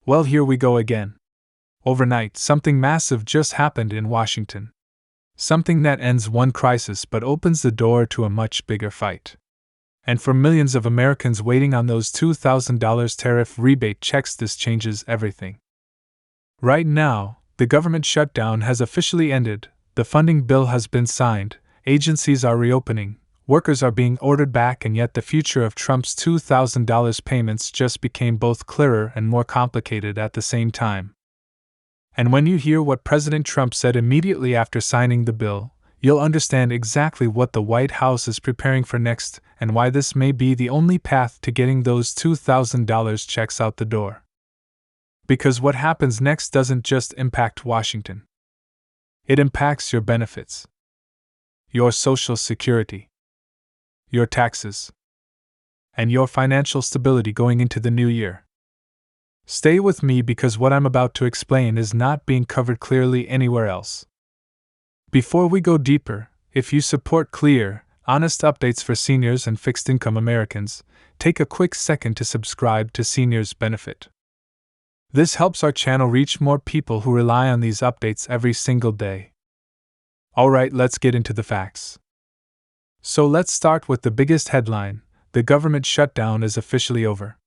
Well, here we go again. Overnight, something massive just happened in Washington. Something that ends one crisis but opens the door to a much bigger fight. And for millions of Americans waiting on those $2,000 tariff rebate checks, this changes everything. Right now, the government shutdown has officially ended, the funding bill has been signed, agencies are reopening, workers are being ordered back, and yet the future of Trump's $2,000 payments just became both clearer and more complicated at the same time. And when you hear what President Trump said immediately after signing the bill, you'll understand exactly what the White House is preparing for next and why this may be the only path to getting those $2,000 checks out the door. Because what happens next doesn't just impact Washington. It impacts your benefits, your Social Security, your taxes, and your financial stability going into the new year. Stay with me because what I'm about to explain is not being covered clearly anywhere else. Before we go deeper, if you support clear, honest updates for seniors and fixed-income Americans, take a quick second to subscribe to Seniors Benefit. This helps our channel reach more people who rely on these updates every single day. Alright, let's get into the facts. So let's start with the biggest headline: the government shutdown is officially over.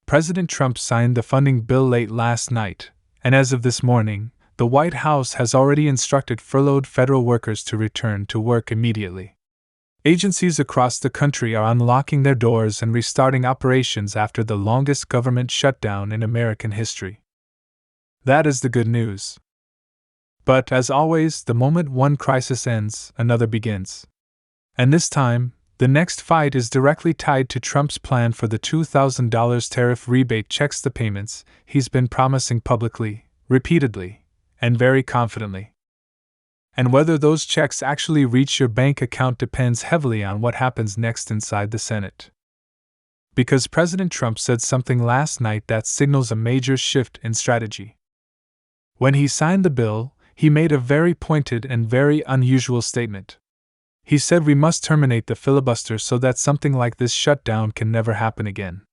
President Trump signed the funding bill late last night, and as of this morning, the White House has already instructed furloughed federal workers to return to work immediately. Agencies across the country are unlocking their doors and restarting operations after the longest government shutdown in American history. That is the good news. But, as always, the moment one crisis ends, another begins. And this time, the next fight is directly tied to Trump's plan for the $2,000 tariff rebate checks, the payments he's been promising publicly, repeatedly, and very confidently. And whether those checks actually reach your bank account depends heavily on what happens next inside the Senate. Because President Trump said something last night that signals a major shift in strategy. When he signed the bill, he made a very pointed and very unusual statement. He said we must terminate the filibuster so that something like this shutdown can never happen again.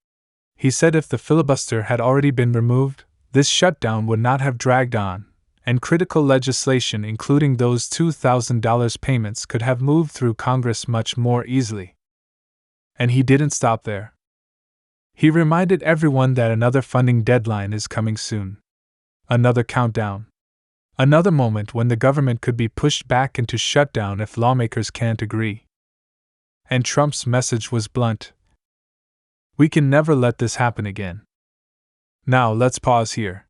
He said if the filibuster had already been removed, this shutdown would not have dragged on, and critical legislation, including those $2,000 payments, could have moved through Congress much more easily. And he didn't stop there. He reminded everyone that another funding deadline is coming soon. Another countdown. Another moment when the government could be pushed back into shutdown if lawmakers can't agree. And Trump's message was blunt. We can never let this happen again. Now let's pause here.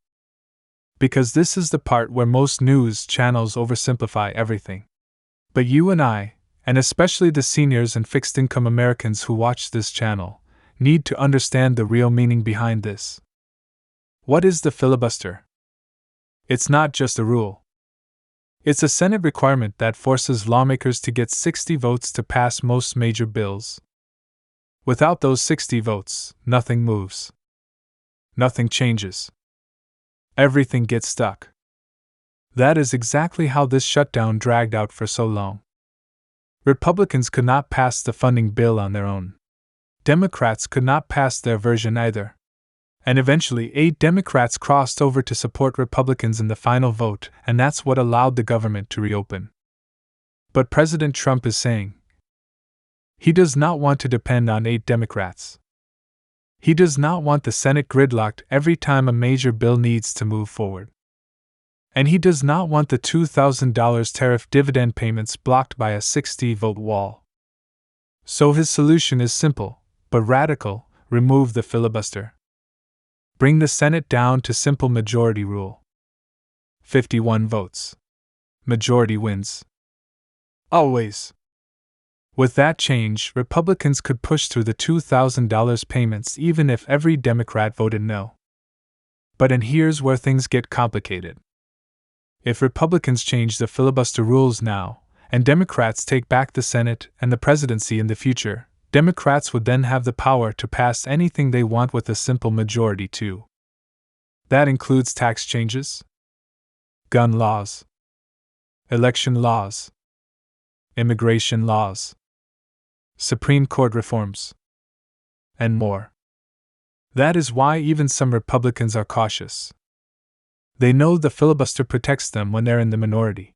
Because this is the part where most news channels oversimplify everything. But you and I, and especially the seniors and fixed-income Americans who watch this channel, need to understand the real meaning behind this. What is the filibuster? It's not just a rule. It's a Senate requirement that forces lawmakers to get 60 votes to pass most major bills. Without those 60 votes, nothing moves. Nothing changes. Everything gets stuck. That is exactly how this shutdown dragged out for so long. Republicans could not pass the funding bill on their own. Democrats could not pass their version either. And eventually 8 Democrats crossed over to support Republicans in the final vote, and that's what allowed the government to reopen. But President Trump is saying he does not want to depend on 8 Democrats. He does not want the Senate gridlocked every time a major bill needs to move forward. And he does not want the $2,000 tariff dividend payments blocked by a 60-vote wall. So his solution is simple, but radical: remove the filibuster. Bring the Senate down to simple majority rule. 51 votes. Majority wins. Always. With that change, Republicans could push through the $2,000 payments even if every Democrat voted no. And here's where things get complicated. If Republicans change the filibuster rules now, and Democrats take back the Senate and the presidency in the future, Democrats would then have the power to pass anything they want with a simple majority too. That includes tax changes, gun laws, election laws, immigration laws, Supreme Court reforms, and more. That is why even some Republicans are cautious. They know the filibuster protects them when they're in the minority.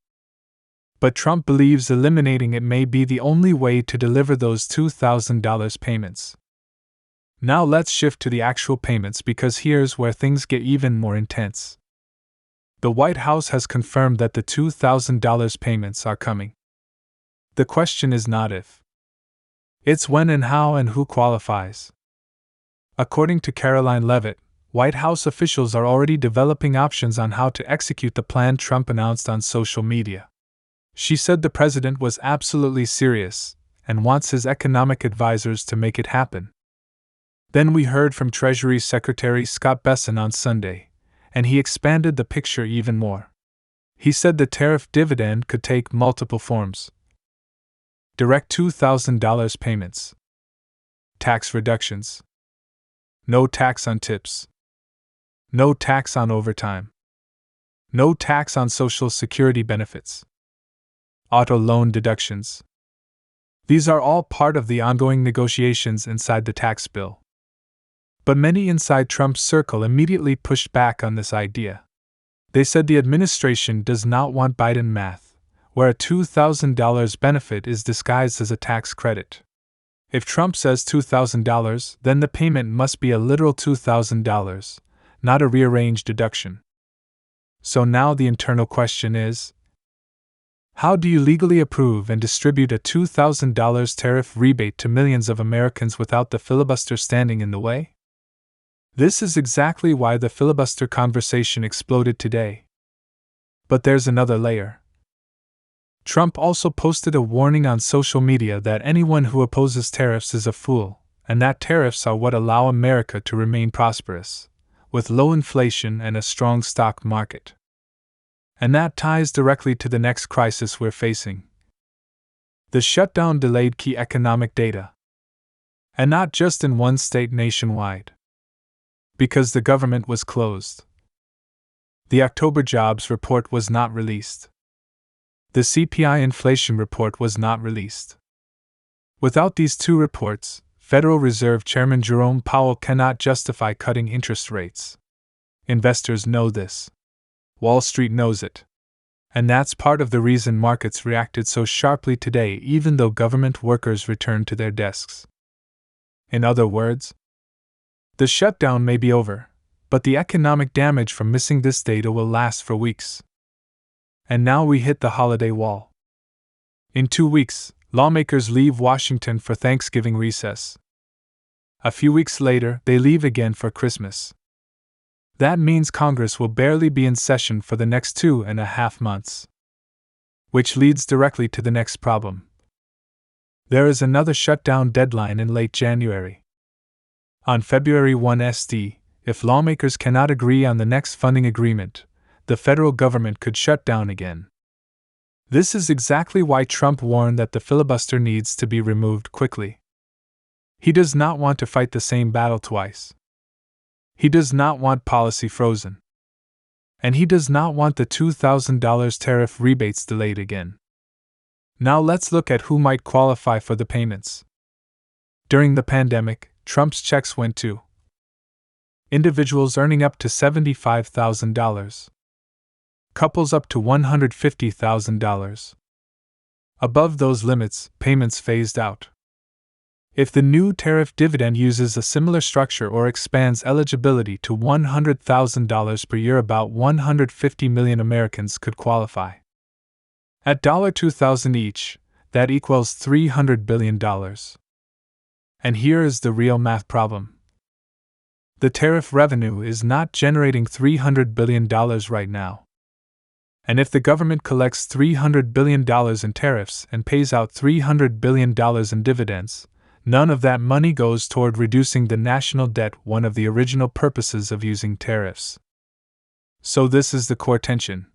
But Trump believes eliminating it may be the only way to deliver those $2,000 payments. Now let's shift to the actual payments, because here's where things get even more intense. The White House has confirmed that the $2,000 payments are coming. The question is not if. It's when and how and who qualifies. According to Caroline Leavitt, White House officials are already developing options on how to execute the plan Trump announced on social media. She said the president was absolutely serious and wants his economic advisors to make it happen. Then we heard from Treasury Secretary Scott Bessent on Sunday, and he expanded the picture even more. He said the tariff dividend could take multiple forms: direct $2,000 payments, tax reductions, no tax on tips, no tax on overtime, no tax on Social Security benefits, auto loan deductions. These are all part of the ongoing negotiations inside the tax bill. But many inside Trump's circle immediately pushed back on this idea. They said the administration does not want Biden math, where a $2,000 benefit is disguised as a tax credit. If Trump says $2,000, then the payment must be a literal $2,000, not a rearranged deduction. So now the internal question is, how do you legally approve and distribute a $2,000 tariff rebate to millions of Americans without the filibuster standing in the way? This is exactly why the filibuster conversation exploded today. But there's another layer. Trump also posted a warning on social media that anyone who opposes tariffs is a fool, and that tariffs are what allow America to remain prosperous, with low inflation and a strong stock market. And that ties directly to the next crisis we're facing. The shutdown delayed key economic data. And not just in one state nationwide. Because the government was closed. The October jobs report was not released. The CPI inflation report was not released. Without these two reports, Federal Reserve Chairman Jerome Powell cannot justify cutting interest rates. Investors know this. Wall Street knows it. And that's part of the reason markets reacted so sharply today, even though government workers returned to their desks. In other words, the shutdown may be over, but the economic damage from missing this data will last for weeks. And now we hit the holiday wall. In 2 weeks, lawmakers leave Washington for Thanksgiving recess. A few weeks later, they leave again for Christmas. That means Congress will barely be in session for the next 2.5 months. Which leads directly to the next problem. There is another shutdown deadline in late January. On February 1 SD, if lawmakers cannot agree on the next funding agreement, the federal government could shut down again. This is exactly why Trump warned that the filibuster needs to be removed quickly. He does not want to fight the same battle twice. He does not want policy frozen. And he does not want the $2,000 tariff rebates delayed again. Now let's look at who might qualify for the payments. During the pandemic, Trump's checks went to individuals earning up to $75,000. Couples up to $150,000. Above those limits, payments phased out. If the new tariff dividend uses a similar structure or expands eligibility to $100,000 per year, about 150 million Americans could qualify. At $2,000 each, that equals $300 billion. And here is the real math problem. The tariff revenue is not generating $300 billion right now. And if the government collects $300 billion in tariffs and pays out $300 billion in dividends, none of that money goes toward reducing the national debt, one of the original purposes of using tariffs. So this is the core tension.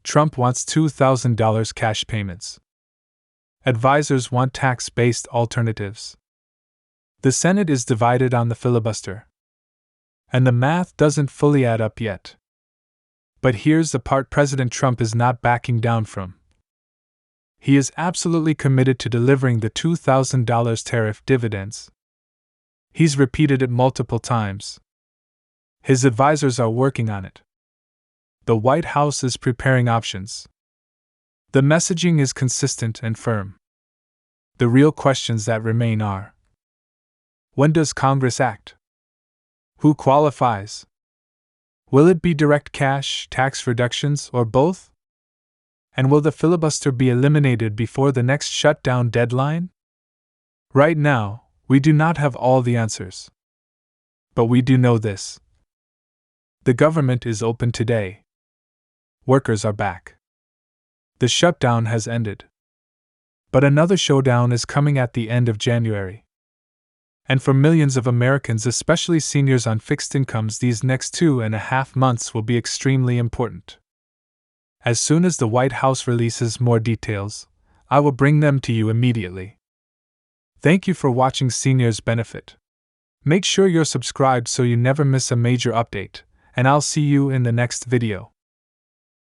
Trump wants $2,000 cash payments. Advisors want tax-based alternatives. The Senate is divided on the filibuster. And the math doesn't fully add up yet. But here's the part President Trump is not backing down from. He is absolutely committed to delivering the $2,000 tariff dividends. He's repeated it multiple times. His advisors are working on it. The White House is preparing options. The messaging is consistent and firm. The real questions that remain are: when does Congress act? Who qualifies? Will it be direct cash, tax reductions, or both? And will the filibuster be eliminated before the next shutdown deadline? Right now, we do not have all the answers. But we do know this: the government is open today. Workers are back. The shutdown has ended. But another showdown is coming at the end of January. And for millions of Americans, especially seniors on fixed incomes, these next 2.5 months will be extremely important. As soon as the White House releases more details, I will bring them to you immediately. Thank you for watching Seniors Benefit. Make sure you're subscribed so you never miss a major update, and I'll see you in the next video.